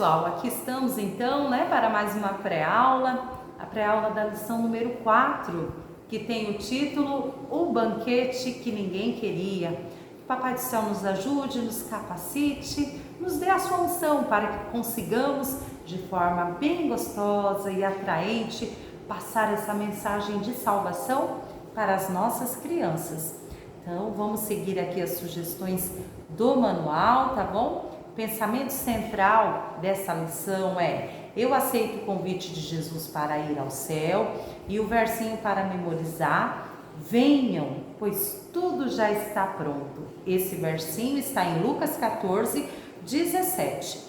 pessoal, aqui estamos então, para mais uma pré-aula, a pré-aula da lição número 4, que tem o título O Banquete que Ninguém Queria. Papai do Céu nos ajude, nos capacite, nos dê a sua unção para que consigamos, de forma bem gostosa e atraente, passar essa mensagem de salvação para as nossas crianças. Então, vamos seguir aqui as sugestões do manual, tá bom? O pensamento central dessa lição é: eu aceito o convite de Jesus para ir ao céu, e o versinho para memorizar: venham, pois tudo já está pronto. Esse versinho está em Lucas 14, 17.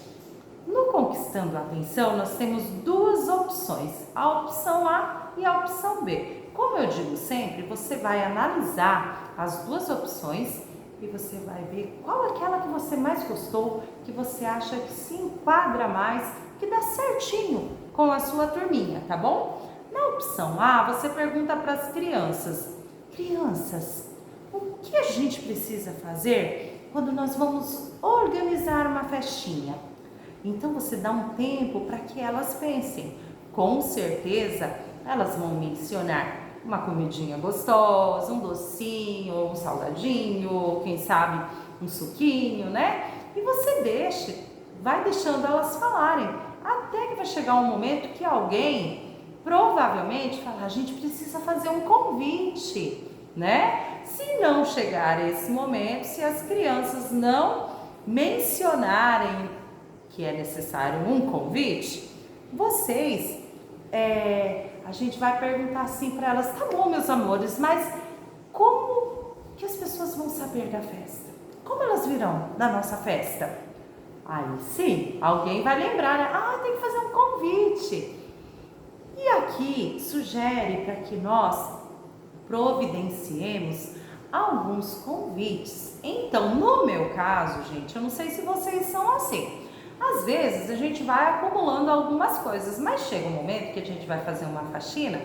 No Conquistando a Atenção, nós temos duas opções, a opção A e a opção B. Como eu digo sempre, você vai analisar as duas opções e você vai ver qual é aquela que você mais gostou, que você acha que se enquadra mais, que dá certinho com a sua turminha, tá bom? Na opção A, você pergunta para as crianças: crianças, o que a gente precisa fazer quando nós vamos organizar uma festinha? Então você dá um tempo para que elas pensem. Com certeza elas vão mencionar uma comidinha gostosa, um docinho, um salgadinho, quem sabe um suquinho, né? E você vai deixando elas falarem, até que vai chegar um momento que alguém provavelmente fala: a gente precisa fazer um convite, né? Se não chegar esse momento, se as crianças não mencionarem que é necessário um convite, a gente vai perguntar assim para elas: tá bom, meus amores, mas como que as pessoas vão saber da festa? Como elas virão da nossa festa? Aí sim, alguém vai lembrar, né? Tem que fazer um convite. E aqui sugere para que nós providenciemos alguns convites. Então, no meu caso, gente, eu não sei se vocês são assim. Às vezes a gente vai acumulando algumas coisas, mas chega um momento que a gente vai fazer uma faxina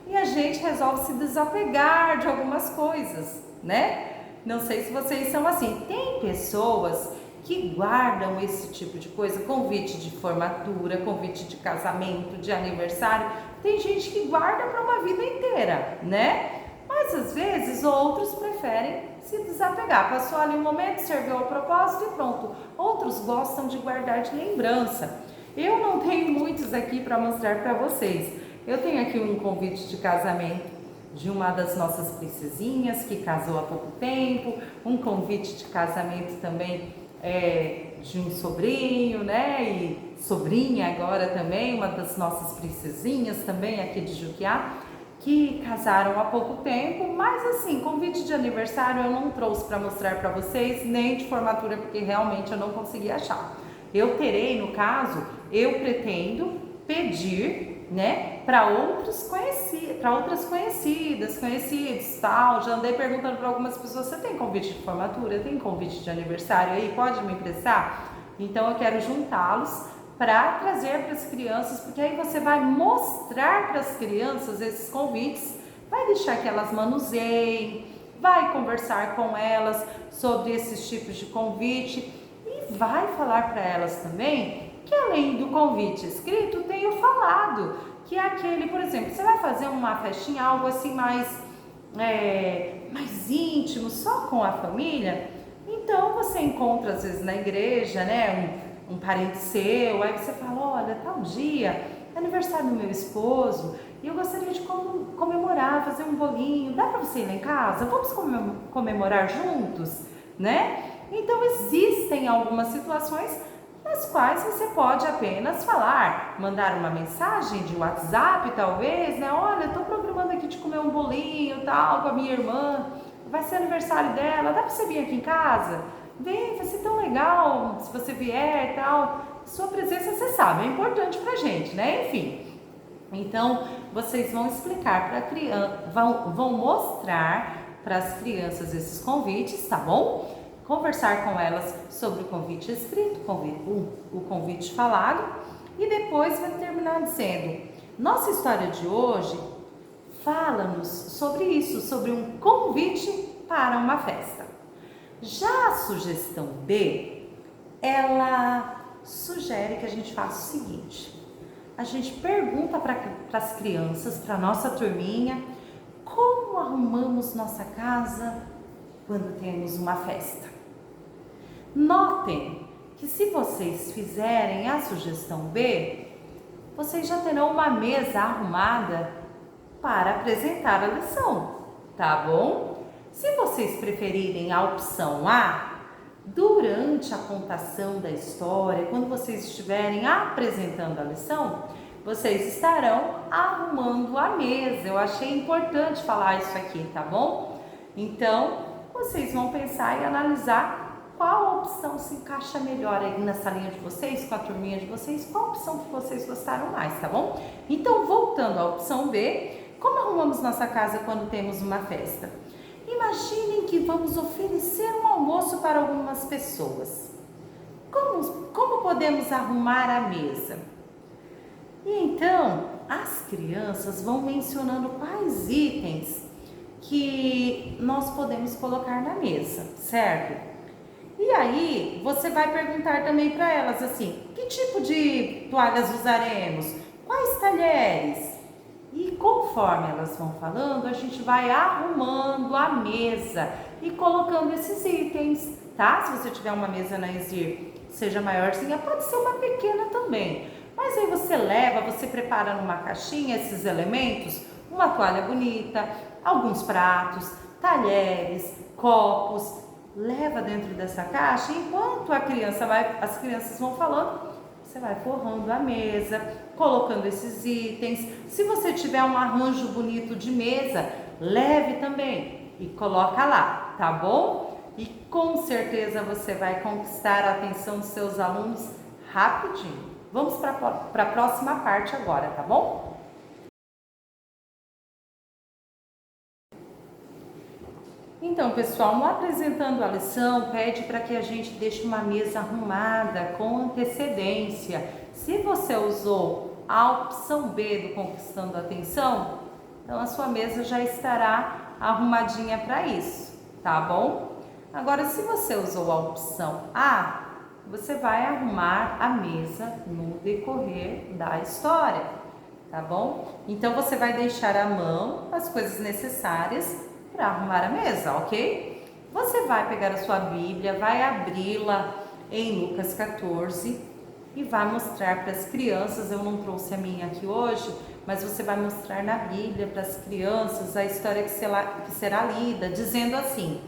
e a gente resolve se desapegar de algumas coisas, né? Não sei se vocês são assim. Tem pessoas que guardam esse tipo de coisa, convite de formatura, convite de casamento, de aniversário. Tem gente que guarda para uma vida inteira, né? Mas às vezes outros preferem se desapegar. Passou ali um momento, serviu ao propósito e pronto. Outros gostam de guardar de lembrança. Eu não tenho muitos aqui para mostrar para vocês. Eu tenho aqui um convite de casamento de uma das nossas princesinhas que casou há pouco tempo, um convite de casamento também de um sobrinho, né? E sobrinha agora também, uma das nossas princesinhas também aqui de Juquiá, que casaram há pouco tempo. Mas assim, convite de aniversário eu não trouxe para mostrar para vocês, nem de formatura, porque realmente eu não consegui achar. Eu terei, no caso, eu pretendo pedir, né, para outras conhecidas, conhecidos, tal. Já andei perguntando para algumas pessoas: você tem convite de formatura? Tem convite de aniversário aí? Pode me emprestar? Então eu quero juntá-los para trazer para as crianças, porque aí você vai mostrar para as crianças esses convites, vai deixar que elas manuseiem, vai conversar com elas sobre esses tipos de convite e vai falar para elas também que, além do convite escrito, tem o falado, que é aquele, por exemplo, você vai fazer uma festinha, algo assim mais íntimo, só com a família. Então você encontra às vezes na igreja, né, um parente seu, aí você fala: olha, tal dia é aniversário do meu esposo e eu gostaria de comemorar, fazer um bolinho, dá para você ir lá em casa? Vamos comemorar juntos, né? Então existem algumas situações nas quais você pode apenas falar, mandar uma mensagem de WhatsApp talvez, né? Olha, estou programando aqui de comer um bolinho, tal, com a minha irmã, vai ser aniversário dela, dá para você vir aqui em casa? Vem, vai ser tão legal se você vier e tal. Sua presença, você sabe, é importante pra gente, né? Enfim, então vocês vão explicar para a criança, vão mostrar para as crianças esses convites, tá bom? Conversar com elas sobre o convite escrito, o convite falado, e depois vai terminar dizendo: nossa história de hoje fala-nos sobre isso, sobre um convite para uma festa. Já a sugestão B, ela sugere que a gente faça o seguinte: a gente pergunta para as crianças, para nossa turminha, como arrumamos nossa casa quando temos uma festa. Notem que se vocês fizerem a sugestão B, vocês já terão uma mesa arrumada para apresentar a lição, tá bom? Se vocês preferirem a opção A, durante a contação da história, quando vocês estiverem apresentando a lição, vocês estarão arrumando a mesa. Eu achei importante falar isso aqui, tá bom? Então, vocês vão pensar e analisar qual opção se encaixa melhor aí na salinha de vocês, com a turminha de vocês, qual opção que vocês gostaram mais, tá bom? Então, voltando à opção B, como arrumamos nossa casa quando temos uma festa? Imaginem que vamos oferecer um almoço para algumas pessoas. Como podemos arrumar a mesa? E então, as crianças vão mencionando quais itens que nós podemos colocar na mesa, certo? E aí, você vai perguntar também para elas assim, que tipo de toalhas usaremos? Quais talheres? E conforme elas vão falando, a gente vai arrumando a mesa e colocando esses itens, tá? Se você tiver uma mesa na Exir, seja maiorzinha, pode ser uma pequena também. Mas aí você leva, você prepara numa caixinha esses elementos, uma toalha bonita, alguns pratos, talheres, copos, leva dentro dessa caixa, e enquanto as crianças vão falando, você vai forrando a mesa, colocando esses itens. Se você tiver um arranjo bonito de mesa, leve também e coloca lá, tá bom? E com certeza você vai conquistar a atenção dos seus alunos rapidinho. Vamos para a próxima parte agora, tá bom? Então, pessoal, no apresentando a lição, pede para que a gente deixe uma mesa arrumada com antecedência. Se você usou a opção B do Conquistando a Atenção, então a sua mesa já estará arrumadinha para isso, tá bom? Agora, se você usou a opção A, você vai arrumar a mesa no decorrer da história, tá bom? Então, você vai deixar à mão as coisas necessárias para arrumar a mesa, ok? Você vai pegar a sua Bíblia, vai abri-la em Lucas 14 e vai mostrar para as crianças. Eu não trouxe a minha aqui hoje, mas você vai mostrar na Bíblia para as crianças a história que será lida, dizendo assim: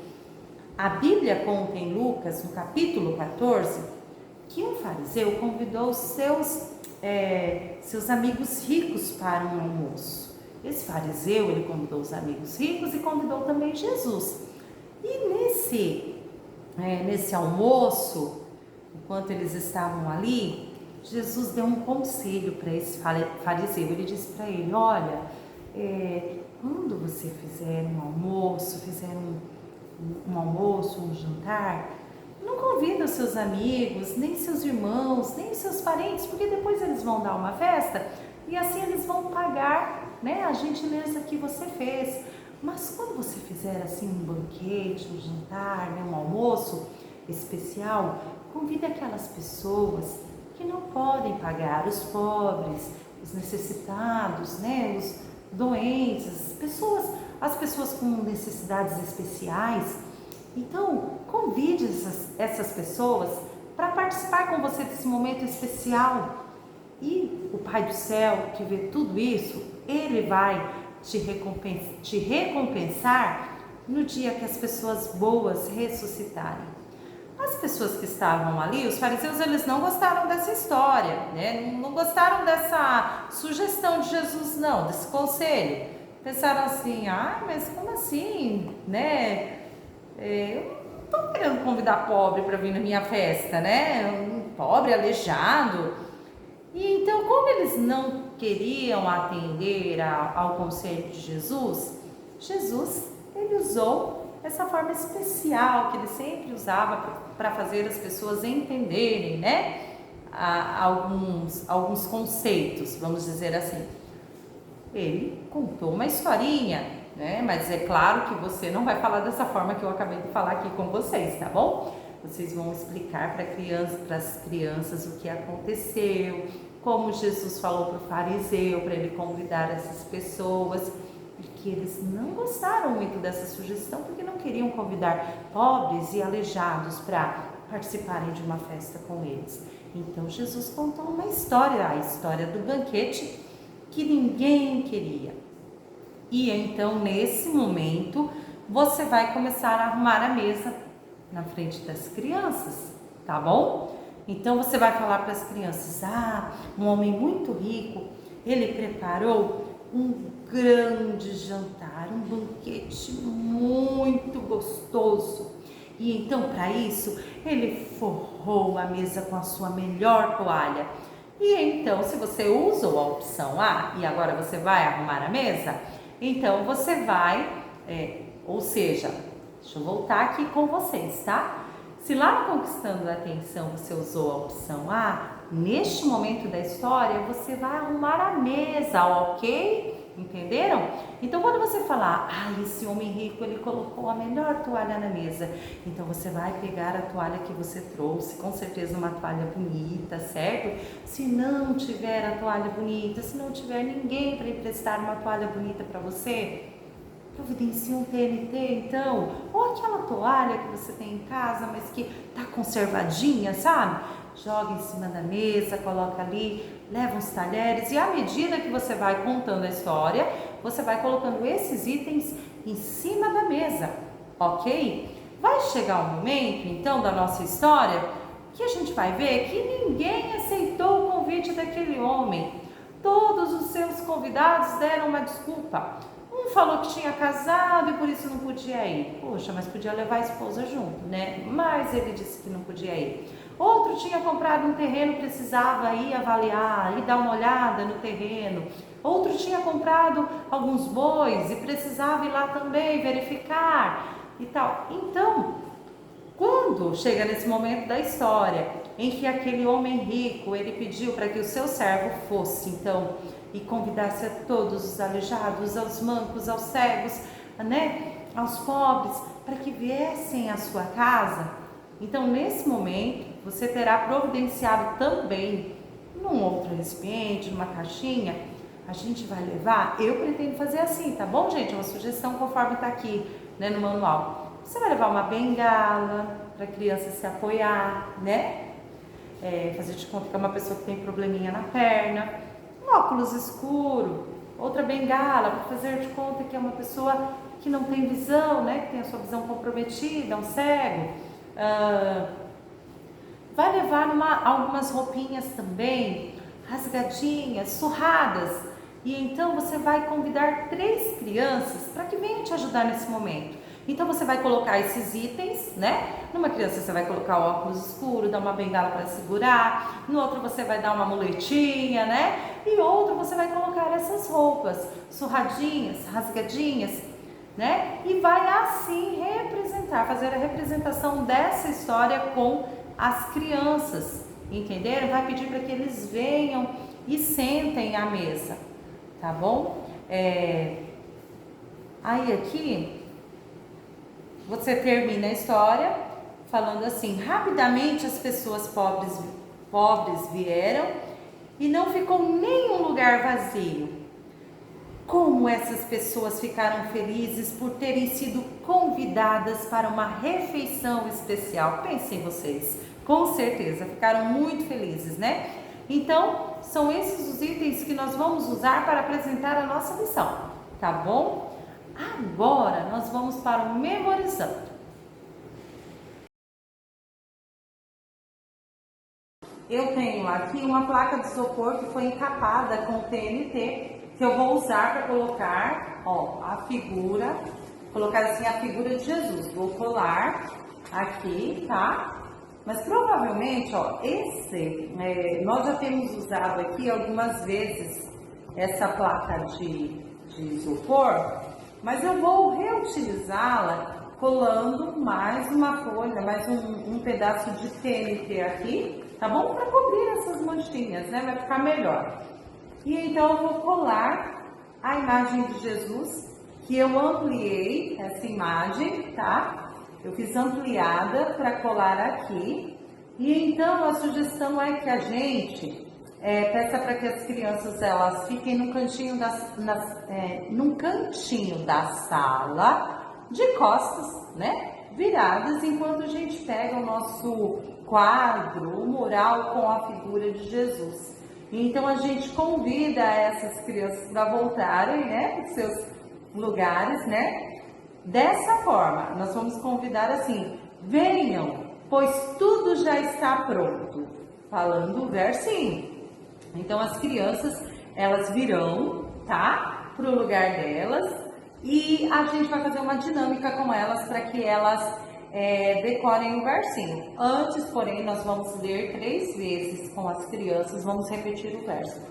a Bíblia conta em Lucas, no capítulo 14, que um fariseu convidou seus amigos ricos para um almoço. Esse fariseu, ele convidou os amigos ricos e convidou também Jesus. E nesse almoço, enquanto eles estavam ali, Jesus deu um conselho para esse fariseu. Ele disse para ele: olha, quando você fizer um almoço, um jantar, não convida os seus amigos, nem seus irmãos, nem seus parentes, porque depois eles vão dar uma festa e assim eles vão pagar, né, a gentileza que você fez. Mas quando você fizer assim um banquete, um jantar, né, um almoço especial, convide aquelas pessoas que não podem pagar, os pobres, os necessitados, né, os doentes, as pessoas com necessidades especiais. Então, convide essas pessoas para participar com você desse momento especial. E o Pai do Céu, que vê tudo isso, Ele vai te recompensar no dia que as pessoas boas ressuscitarem. As pessoas que estavam ali, os fariseus, eles não gostaram dessa história, né? Não gostaram dessa sugestão de Jesus, não, desse conselho. Pensaram assim: mas como assim, né? Eu não estou querendo convidar pobre para vir na minha festa, né? Um pobre, aleijado. E então, como eles não queriam atender ao conselho de Jesus, ele usou essa forma especial que ele sempre usava para fazer as pessoas entenderem, né? Alguns conceitos, vamos dizer assim. Ele contou uma historinha, né? Mas é claro que você não vai falar dessa forma que eu acabei de falar aqui com vocês, tá bom? Vocês vão explicar para as crianças o que aconteceu, como Jesus falou para o fariseu, para ele convidar essas pessoas, porque eles não gostaram muito dessa sugestão, porque não queriam convidar pobres e aleijados para participarem de uma festa com eles. Então Jesus contou uma história, a história do banquete que ninguém queria. E então, nesse momento, você vai começar a arrumar a mesa na frente das crianças, tá bom? Então você vai falar para as crianças: um homem muito rico, ele preparou um grande jantar, um banquete muito gostoso. E então, para isso, ele forrou a mesa com a sua melhor toalha. E então, se você usou a opção A e agora você vai arrumar a mesa, então você vai, ou seja, deixa eu voltar aqui com vocês, tá? Se lá no Conquistando a Atenção você usou a opção A, neste momento da história você vai arrumar a mesa, ok? Entenderam? Então quando você falar, esse homem rico, ele colocou a melhor toalha na mesa, então você vai pegar a toalha que você trouxe, com certeza uma toalha bonita, certo? Se não tiver a toalha bonita, se não tiver ninguém para emprestar uma toalha bonita para você, providencie um TNT então, ou aquela toalha que você tem em casa, mas que tá conservadinha, sabe? Joga em cima da mesa, coloca ali, leva uns talheres e à medida que você vai contando a história, você vai colocando esses itens em cima da mesa, ok? Vai chegar um momento então da nossa história que a gente vai ver que ninguém aceitou o convite daquele homem. Todos os seus convidados deram uma desculpa. Um falou que tinha casado e por isso não podia ir. Poxa, mas podia levar a esposa junto, né? Mas ele disse que não podia ir. Outro tinha comprado um terreno, precisava ir avaliar, ir dar uma olhada no terreno. Outro tinha comprado alguns bois e precisava ir lá também verificar e tal. Então, quando chega nesse momento da história em que aquele homem rico, ele pediu para que o seu servo fosse, então, e convidasse a todos os aleijados, aos mancos, aos cegos, né, aos pobres, para que viessem à sua casa. Então, nesse momento, você terá providenciado também, num outro recipiente, numa caixinha, a gente vai levar, eu pretendo fazer assim, tá bom, gente? É uma sugestão conforme está aqui, né, no manual. Você vai levar uma bengala para a criança se apoiar, né? Fazer de conta que é uma pessoa que tem probleminha na perna, um óculos escuro, outra bengala para fazer de conta que é uma pessoa que não tem visão, né? Que tem a sua visão comprometida, um cego. Vai levar algumas roupinhas também, rasgadinhas, surradas. E então você vai convidar 3 crianças para que venham te ajudar nesse momento. Então você vai colocar esses itens, né? Numa criança você vai colocar o óculos escuro, dar uma bengala para segurar, no outro você vai dar uma muletinha, né? E outro você vai colocar essas roupas surradinhas, rasgadinhas, né? E vai assim fazer a representação dessa história com as crianças, entenderam? Vai pedir para que eles venham e sentem à mesa, tá bom? Aí aqui você termina a história falando assim: rapidamente as pessoas pobres vieram e não ficou nenhum lugar vazio. Como essas pessoas ficaram felizes por terem sido convidadas para uma refeição especial. Pensem vocês, com certeza ficaram muito felizes, né? Então, são esses os itens que nós vamos usar para apresentar a nossa lição, tá bom? Agora nós vamos para o memorizando. Eu tenho aqui uma placa de isopor que foi encapada com TNT, que eu vou usar para colocar, a figura, colocar assim a figura de Jesus. Vou colar aqui, tá? Mas provavelmente, nós já temos usado aqui algumas vezes essa placa de isopor, mas eu vou reutilizá-la colando mais uma folha, mais um pedaço de TNT aqui, tá bom? Para cobrir essas manchinhas, né? Vai ficar melhor. E então eu vou colar a imagem de Jesus, que eu ampliei essa imagem, tá? Eu fiz ampliada para colar aqui. E então a sugestão é que a gente peça para que as crianças elas fiquem num cantinho da sala, de costas, né? Viradas, enquanto a gente pega o nosso quadro, o mural com a figura de Jesus. Então a gente convida essas crianças para voltarem, né, para os seus lugares, né? Dessa forma, nós vamos convidar assim: venham, pois tudo já está pronto. Falando o versinho. Então as crianças, elas virão, tá? Para o lugar delas e a gente vai fazer uma dinâmica com elas para que elas decorem o versinho. Antes, porém, nós vamos ler 3 vezes com as crianças, vamos repetir o verso.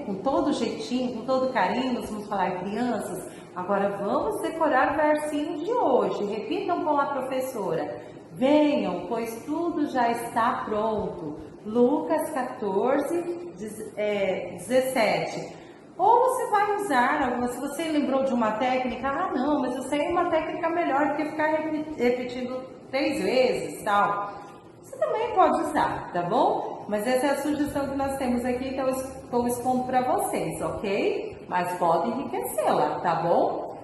Com todo jeitinho, com todo carinho, nós vamos falar: crianças, agora vamos decorar o versinho de hoje. Repitam com a professora. Venham, pois tudo já está pronto. Lucas 14, 17. Ou você vai usar alguma, se você lembrou de uma técnica, não, mas eu sei uma técnica melhor do que ficar repetindo 3 vezes, tal. Você também pode usar, tá bom? Mas essa é a sugestão que nós temos aqui, então eu estou expondo para vocês, ok? Mas pode enriquecê-la, tá bom?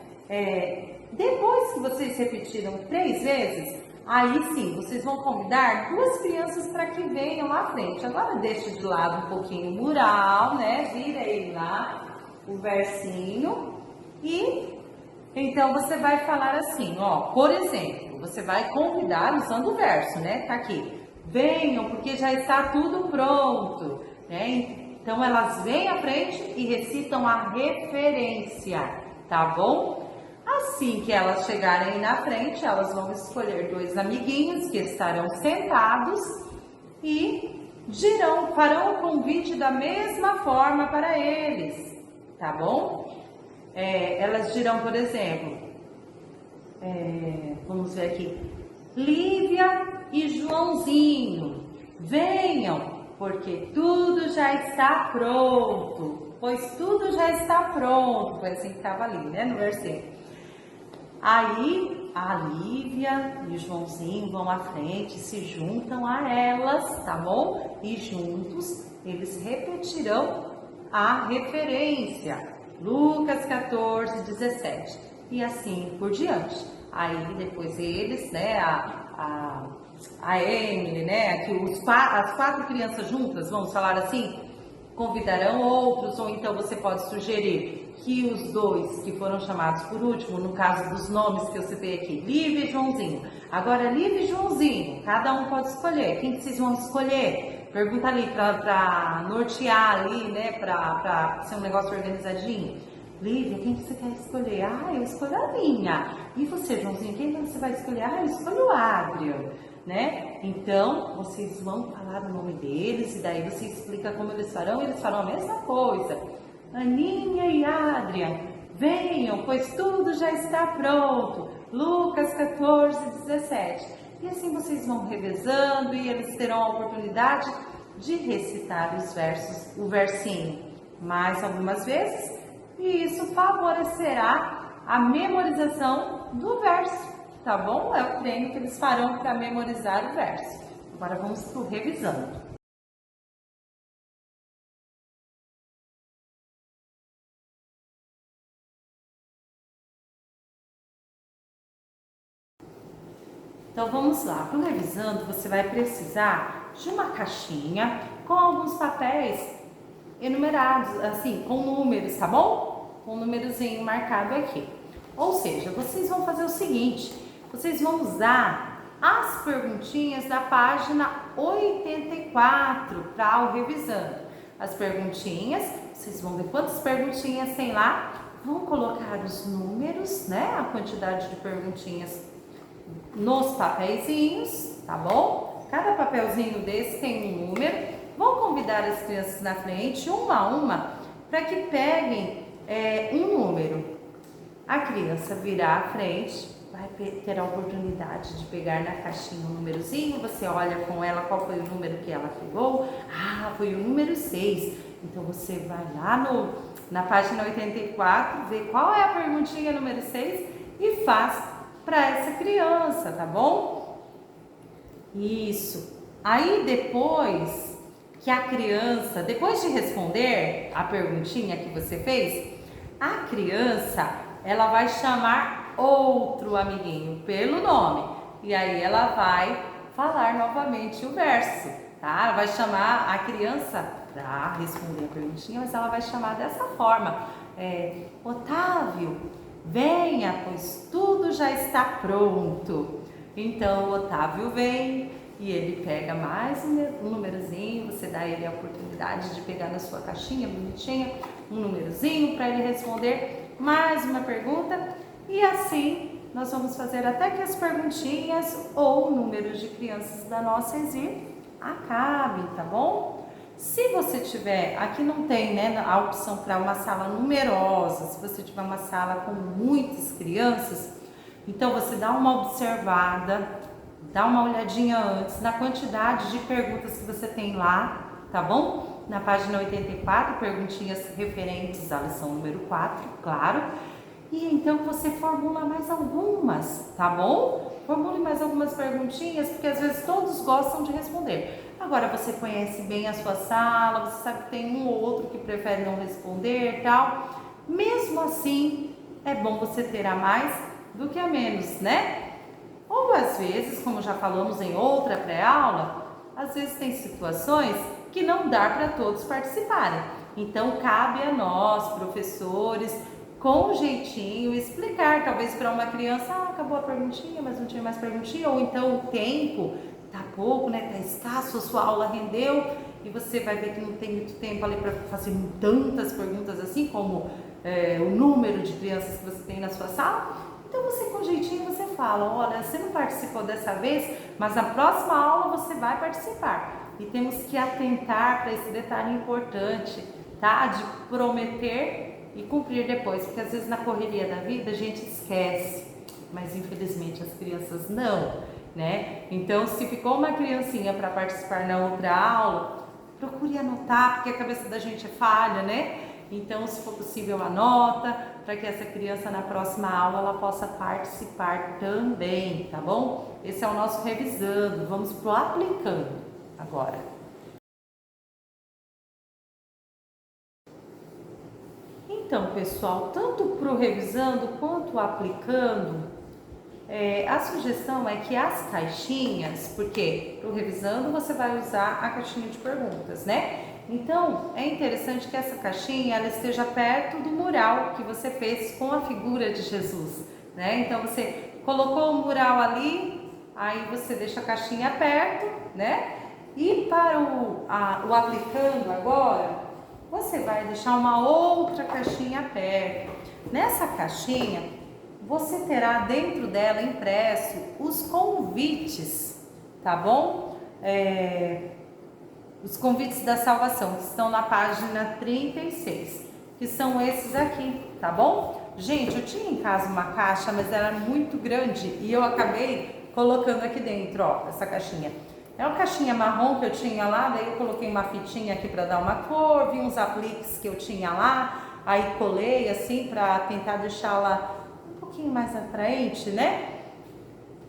Depois que vocês repetiram 3 vezes, aí sim, vocês vão convidar 2 crianças para que venham à frente. Agora deixa de lado um pouquinho o mural, né? Vira ele lá, o versinho. E então você vai falar assim, ó, por exemplo, você vai convidar usando o verso, né? Tá aqui. Venham, porque já está tudo pronto, né? Então elas vêm à frente e recitam a referência, tá bom? Assim que elas chegarem na frente, elas vão escolher 2 amiguinhos que estarão sentados e farão o convite da mesma forma para eles, tá bom? Elas dirão, por exemplo, vamos ver aqui, Lívia e Joãozinho, venham, porque tudo já está pronto, pois tudo já está pronto, foi assim que estava ali, né, no versículo. Aí a Lívia e o Joãozinho vão à frente, se juntam a elas, tá bom? E juntos eles repetirão a referência. Lucas 14, 17. E assim por diante. Aí depois eles, né, a Emily, né, que as 4 crianças juntas, vamos falar assim, convidarão outros, ou então você pode sugerir que os 2 que foram chamados por último, no caso dos nomes que eu citei aqui, Lívia e Joãozinho. Agora, Lívia e Joãozinho, cada um pode escolher. Quem que vocês vão escolher? Pergunta ali para nortear ali, né, para ser um negócio organizadinho. Lívia, quem que você quer escolher? Eu escolho a minha. E você, Joãozinho, quem você vai escolher? Eu escolho o Adrian, né? Então, vocês vão falar o nome deles e daí você explica como eles farão a mesma coisa. Aninha e Adrian, venham, pois tudo já está pronto. Lucas 14, 17. E assim vocês vão revezando e eles terão a oportunidade de recitar o versinho mais algumas vezes. E isso favorecerá a memorização do verso, tá bom? É o treino que eles farão para memorizar o verso. Agora vamos para o revisando. Então vamos lá, para o revisando você vai precisar de uma caixinha com alguns papéis enumerados, assim, com números, tá bom? Com um númerozinho marcado aqui. Ou seja, vocês vão fazer o seguinte, vocês vão usar as perguntinhas da página 84 para o revisando. As perguntinhas, vocês vão ver quantas perguntinhas tem lá, vão colocar os números, né? A quantidade de perguntinhas nos papeizinhos, tá bom? Cada papelzinho desse tem um número. Vão convidar as crianças na frente, uma a uma, para que peguem um número. A criança virá à frente, vai ter a oportunidade de pegar na caixinha um númerozinho, você olha com ela qual foi o número que ela pegou. Foi o número 6. Então você vai lá na página 84, vê qual é a perguntinha número 6 e faz para essa criança, tá bom? Isso. Aí depois que a criança, depois de responder a perguntinha que você fez, a criança, ela vai chamar outro amiguinho pelo nome. E aí ela vai falar novamente o verso, tá? Ela vai chamar a criança para responder a perguntinha, mas ela vai chamar dessa forma. Otávio, venha, pois tudo já está pronto. Então o Otávio vem e ele pega mais um númerozinho, você dá ele a oportunidade de pegar na sua caixinha bonitinha um númerozinho para ele responder mais uma pergunta, e assim nós vamos fazer até que as perguntinhas ou números de crianças da nossa ESIR acabem, tá bom? Se você tiver, aqui não tem, né, a opção para uma sala numerosa, se você tiver uma sala com muitas crianças, então você dá uma observada, dá uma olhadinha antes na quantidade de perguntas que você tem lá, tá bom? Na página 84, perguntinhas referentes à lição número 4, claro. E então você formula mais algumas, tá bom? Formule mais algumas perguntinhas, porque às vezes todos gostam de responder. Agora você conhece bem a sua sala, você sabe que tem um ou outro que prefere não responder e tal. Mesmo assim, é bom você ter a mais do que a menos, né? Ou às vezes, como já falamos em outra pré-aula, às vezes tem situações que não dá para todos participarem. Então cabe a nós, professores, com um jeitinho, explicar talvez para uma criança, acabou a perguntinha, mas não tinha mais perguntinha, ou então o tempo tá pouco, né? Tá escasso, a sua aula rendeu e você vai ver que não tem muito tempo ali para fazer tantas perguntas assim, como o número de crianças que você tem na sua sala. Então você com jeitinho você fala, olha, você não participou dessa vez, mas na próxima aula você vai participar. E temos que atentar para esse detalhe importante, tá? De prometer e cumprir depois, porque às vezes na correria da vida a gente esquece, mas infelizmente as crianças não, né? Então se ficou uma criancinha para participar na outra aula, procure anotar, porque a cabeça da gente é falha, né? Então, se for possível, anota para que essa criança na próxima aula ela possa participar também, tá bom? Esse é o nosso revisando, vamos pro aplicando agora. Então, pessoal, tanto pro revisando quanto aplicando, a sugestão é que as caixinhas, porque pro revisando você vai usar a caixinha de perguntas, né? Então, é interessante que essa caixinha ela esteja perto do mural que você fez com a figura de Jesus, né? Então, você colocou o mural ali, aí você deixa a caixinha perto, né? E para o aplicando agora, você vai deixar uma outra caixinha perto. Nessa caixinha, você terá dentro dela impresso os convites, tá bom? Os convites da salvação, que estão na página 36, que são esses aqui, tá bom? Gente, eu tinha em casa uma caixa, mas ela era muito grande e eu acabei colocando aqui dentro, ó, essa caixinha. É uma caixinha marrom que eu tinha lá, daí eu coloquei uma fitinha aqui para dar uma cor, vi uns apliques que eu tinha lá, aí colei assim para tentar deixá-la um pouquinho mais atraente, né?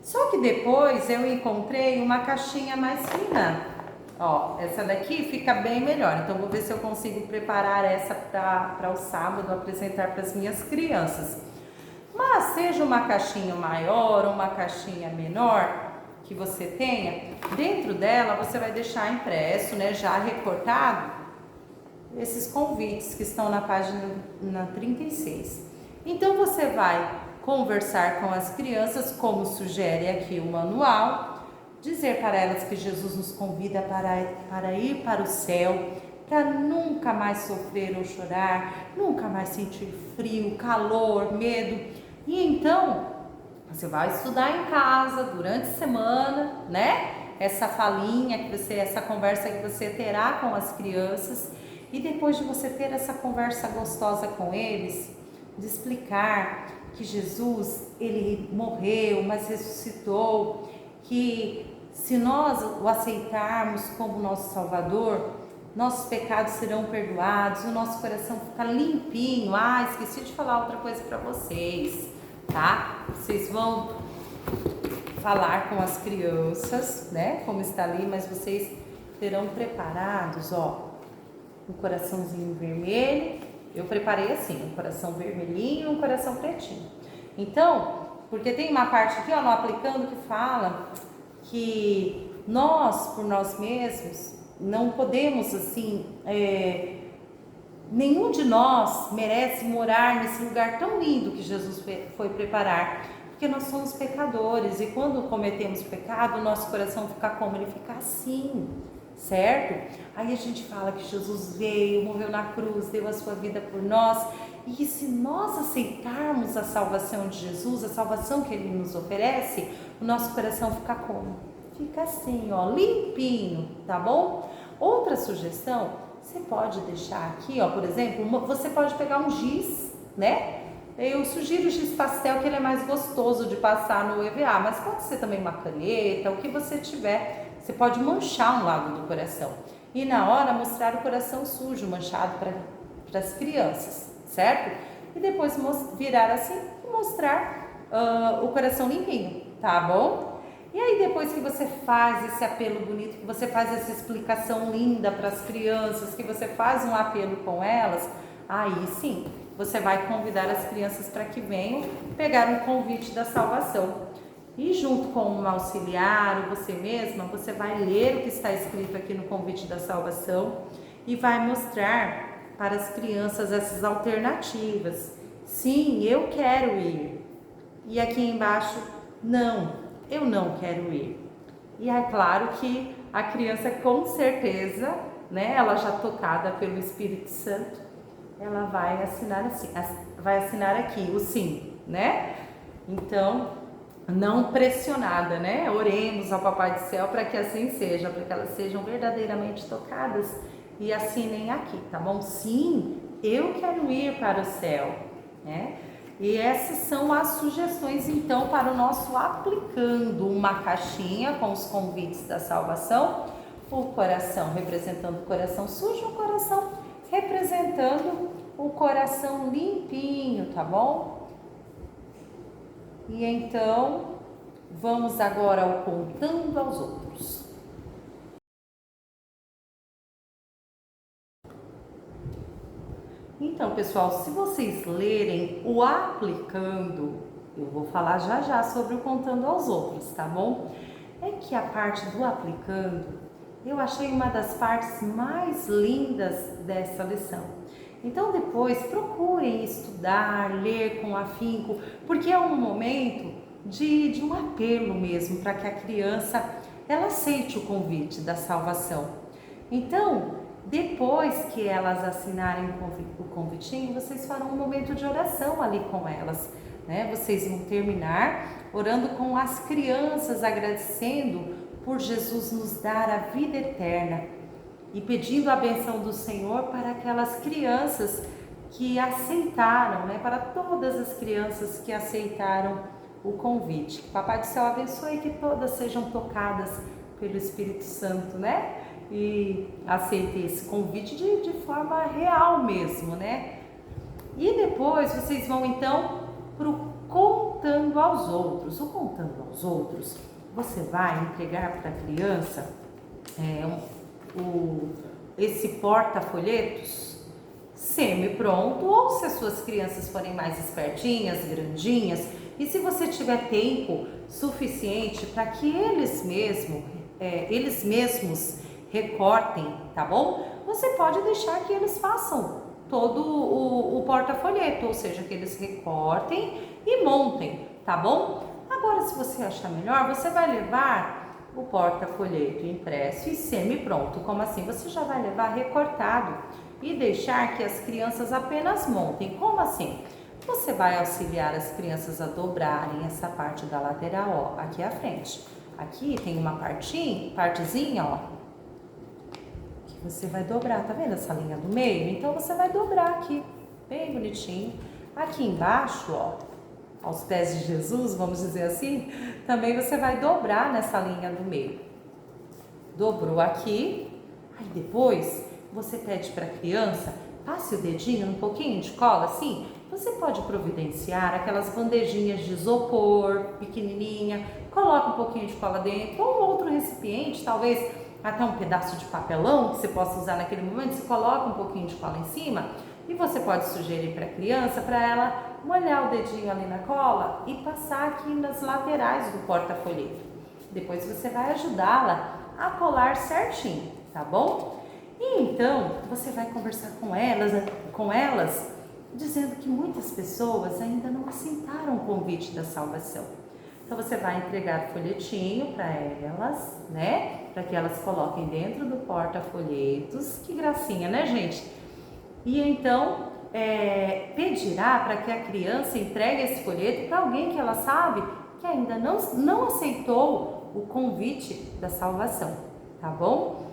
Só que depois eu encontrei uma caixinha mais fina. Ó, essa daqui fica bem melhor, então vou ver se eu consigo preparar essa para o sábado apresentar para as minhas crianças. Mas seja uma caixinha maior ou uma caixinha menor que você tenha, dentro dela você vai deixar impresso, né, já recortado, esses convites que estão na página 36. Então você vai conversar com as crianças, como sugere aqui o manual, dizer para elas que Jesus nos convida para ir para o céu, para nunca mais sofrer ou chorar, nunca mais sentir frio, calor, medo. E então, você vai estudar em casa durante a semana, né? Essa falinha essa conversa que você terá com as crianças, e depois de você ter essa conversa gostosa com eles, de explicar que Jesus, ele morreu, mas ressuscitou, que se nós o aceitarmos como nosso Salvador, nossos pecados serão perdoados, o nosso coração fica limpinho. Esqueci de falar outra coisa para vocês, tá? Vocês vão falar com as crianças, né? Como está ali, mas vocês terão preparados, ó, um coraçãozinho vermelho. Eu preparei assim, um coração vermelhinho e um coração pretinho. Então, porque tem uma parte aqui, ó, no aplicando, que fala que nós, por nós mesmos, não podemos, assim, nenhum de nós merece morar nesse lugar tão lindo que Jesus foi preparar, porque nós somos pecadores e quando cometemos pecado, o nosso coração fica como? Ele fica assim, certo? Aí a gente fala que Jesus veio, morreu na cruz, deu a sua vida por nós, e se nós aceitarmos a salvação de Jesus, a salvação que Ele nos oferece, o nosso coração fica como? Fica assim, ó, limpinho, tá bom? Outra sugestão, você pode deixar aqui, ó, por exemplo, você pode pegar um giz, né? Eu sugiro o giz pastel, que ele é mais gostoso de passar no EVA, mas pode ser também uma caneta, o que você tiver. Você pode manchar um lado do coração e na hora mostrar o coração sujo, manchado para as crianças, certo? E depois virar assim e mostrar o coração limpinho, tá bom? E aí depois que você faz esse apelo bonito, que você faz essa explicação linda para as crianças, que você faz um apelo com elas, aí sim, você vai convidar as crianças para que venham pegar um convite da salvação. E junto com uma auxiliar ou você mesma, você vai ler o que está escrito aqui no convite da salvação e vai mostrar para as crianças essas alternativas. Sim, eu quero ir. E aqui embaixo, não, eu não quero ir. E é claro que a criança, com certeza, né, ela já tocada pelo Espírito Santo, ela vai assinar assim, vai assinar aqui o sim, né? Então, não pressionada, né? Oremos ao Papai do Céu para que assim seja, para que elas sejam verdadeiramente tocadas e assinem aqui, tá bom? Sim, eu quero ir para o céu, né? E essas são as sugestões, então, para o nosso aplicando. Uma caixinha com os convites da salvação, o coração representando o coração sujo, o coração representando o coração limpinho, tá bom? E então, vamos agora ao contando aos outros. Então, pessoal, se vocês lerem o aplicando, eu vou falar já já sobre o contando aos outros, tá bom? É que a parte do aplicando, eu achei uma das partes mais lindas dessa lição. Então, depois procurem estudar, ler com afinco, porque é um momento de um apelo mesmo para que a criança ela aceite o convite da salvação. Então, depois que elas assinarem o convitinho, vocês farão um momento de oração ali com elas, né? Vocês vão terminar orando com as crianças, agradecendo por Jesus nos dar a vida eterna e pedindo a benção do Senhor para aquelas crianças que aceitaram, né? Para todas as crianças que aceitaram o convite. Que Papai do Céu abençoe, que todas sejam tocadas pelo Espírito Santo, né? E aceite esse convite de forma real mesmo, né? E depois vocês vão então pro contando aos outros. O contando aos outros, você vai entregar para a criança esse porta-folhetos semi-pronto, ou se as suas crianças forem mais espertinhas, grandinhas, e se você tiver tempo suficiente para que eles mesmos recortem, tá bom? Você pode deixar que eles façam todo o porta-folheto, ou seja, que eles recortem e montem, tá bom? Agora, se você achar melhor, você vai levar o porta-folheto impresso e semi-pronto. Como assim? Você já vai levar recortado e deixar que as crianças apenas montem. Como assim? Você vai auxiliar as crianças a dobrarem essa parte da lateral, ó, aqui à frente. Aqui tem uma partezinha, ó, que você vai dobrar, tá vendo essa linha do meio? Então, você vai dobrar aqui, bem bonitinho. Aqui embaixo, ó, aos pés de Jesus, vamos dizer assim, também você vai dobrar nessa linha do meio. Dobrou aqui, aí depois você pede para a criança, passe o dedinho num pouquinho de cola assim, você pode providenciar aquelas bandejinhas de isopor pequenininha, coloca um pouquinho de cola dentro ou outro recipiente, talvez até um pedaço de papelão que você possa usar naquele momento, você coloca um pouquinho de cola em cima e você pode sugerir para a criança, para ela molhar o dedinho ali na cola e passar aqui nas laterais do porta-folheto. Depois você vai ajudá-la a colar certinho, tá bom? E então você vai conversar com elas, dizendo que muitas pessoas ainda não aceitaram o convite da salvação. Então você vai entregar o folhetinho para elas, né? Para que elas coloquem dentro do porta-folhetos. Que gracinha, né, gente? E então pedirá para que a criança entregue esse folheto para alguém que ela sabe que ainda não aceitou o convite da salvação, tá bom?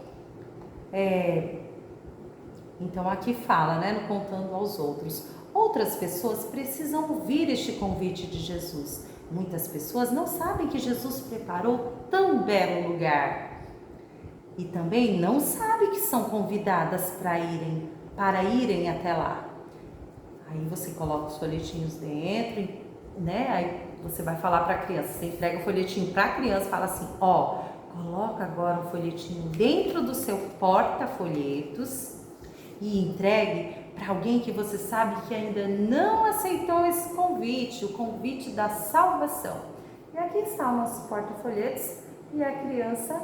Então aqui fala, né, no contando aos outros. Outras pessoas precisam ouvir este convite de Jesus. Muitas pessoas não sabem que Jesus preparou tão belo lugar. E também não sabem que são convidadas para irem até lá. Aí você coloca os folhetinhos dentro, né? Aí você vai falar para a criança, você entrega o folhetinho para a criança, fala assim, coloca agora o folhetinho dentro do seu porta-folhetos e entregue para alguém que você sabe que ainda não aceitou esse convite, o convite da salvação. E aqui está o nosso porta-folhetos e a criança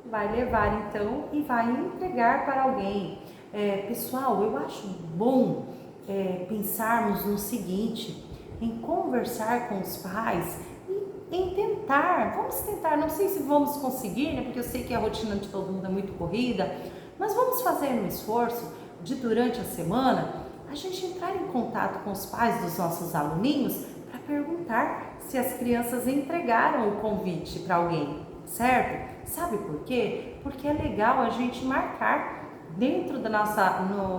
vai levar então e vai entregar para alguém. Pessoal, eu acho bom pensarmos no seguinte, em conversar com os pais e vamos tentar, não sei se vamos conseguir, né, porque eu sei que a rotina de todo mundo é muito corrida, mas vamos fazer um esforço de durante a semana a gente entrar em contato com os pais dos nossos aluninhos para perguntar se as crianças entregaram o convite para alguém, certo? Sabe por quê? Porque é legal a gente marcar dentro da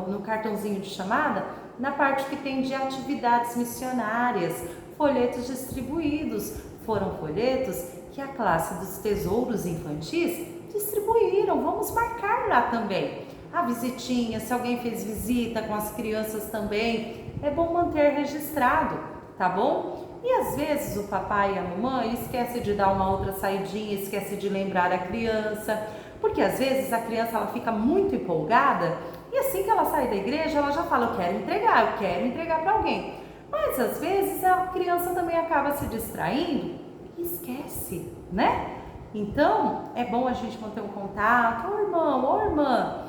no cartãozinho de chamada, na parte que tem de atividades missionárias, folhetos distribuídos. Foram folhetos que a classe dos tesouros infantis distribuíram, vamos marcar lá também. A visitinha, se alguém fez visita com as crianças também, é bom manter registrado, tá bom? E às vezes o papai e a mamãe esquece de dar uma outra saidinha, esquece de lembrar a criança, porque às vezes a criança ela fica muito empolgada e assim que ela sai da igreja ela já fala, eu quero entregar para alguém. Mas às vezes a criança também acaba se distraindo e esquece, né? Então é bom a gente manter um contato, ô irmão, ô irmã,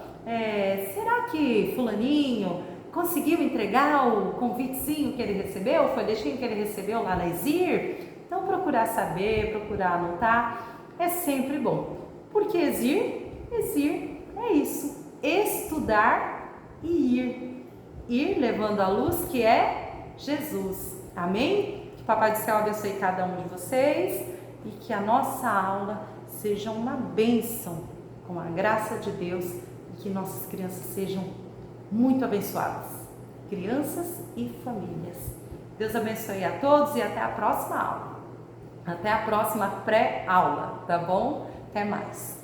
será que fulaninho conseguiu entregar o convitezinho que ele recebeu, o folhetinho que ele recebeu lá na Exir? Então procurar saber, procurar anotar é sempre bom. Porque Exir é isso, estudar e ir levando a luz que é Jesus. Amém? Que o Papai do Céu abençoe cada um de vocês e que a nossa aula seja uma bênção com a graça de Deus e que nossas crianças sejam muito abençoadas, crianças e famílias. Deus abençoe a todos e até a próxima aula. Até a próxima pré-aula, tá bom? Até mais.